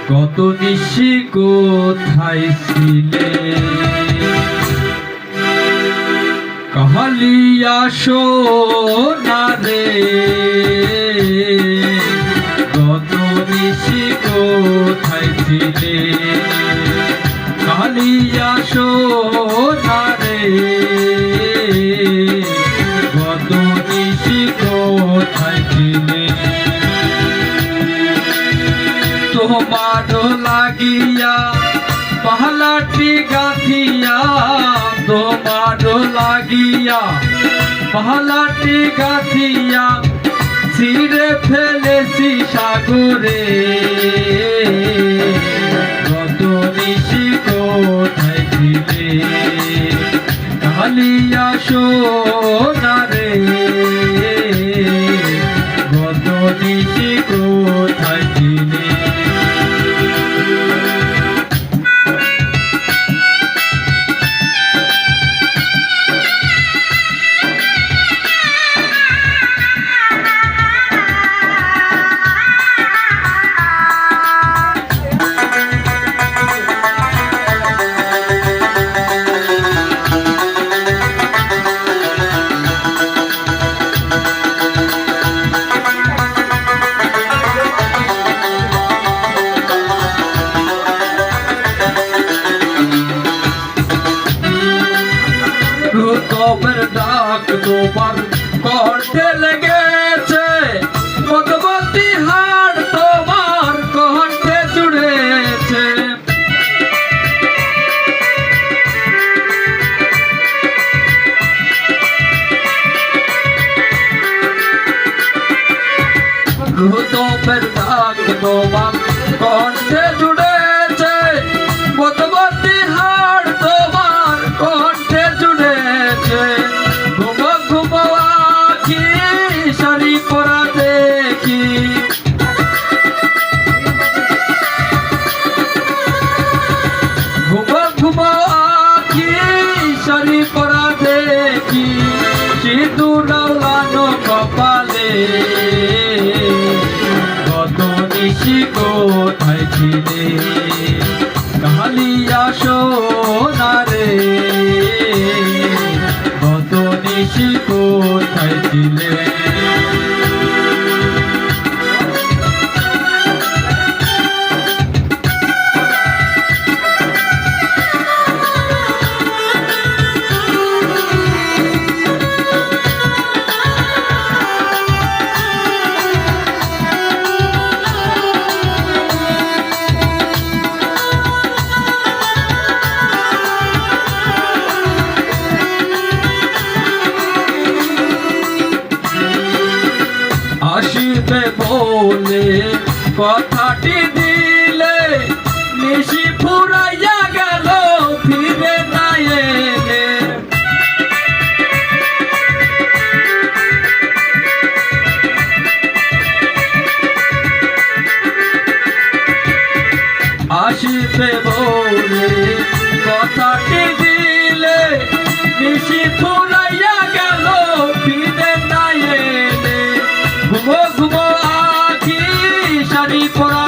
কত নিশি কোথায় ছিলে কাহালিয়া সোনা রে, কত নিশি কোথায় ছিলে কাহালিয়া সোনা রে, কত নিশি কোথায় ছিলে। তোমার লাগিয়া পাহলাটি গাথিয়া, তোমার লাগিয়া পাহলাটি গাথিয়া ছিঁড়ে ফেলেছি সাগরে, কত নিশি কোথায় ছিলে কাহালিয়া সোনা রে, কত নিশি কোথায় ছিলে। কবের ডাক তোমার কণ্ঠে লেগেছে, মধুমতি হার তোমার কণ্ঠে জুড়েছে, কবের ডাক তোমার কণ্ঠে জুড়েছে, মধুমতি হার তোমার কণ্ঠে জুড়েছে। ঘুমো ঘুমো আখি শাড়ি পরা দেখি, ঘুমো ঘুমো আখি শাড়ি পরা দেখি, সিঁদুর লাগানো কপালে, কত নিশি কোথায় ছিলে কাহালিয়া সোনা রে, কত নিশি কোথায় ছিলে। আসিবে বলে কথাটি দিলে, নিশি ফুরাইয়া গেল ফিরে না এলে, আসিবে বলে কথাটি দিলে, নিশি ফুরাইয়া গেল ফিরে না এলে, ঘুমো ঘুমো আখি শাড়ি পরা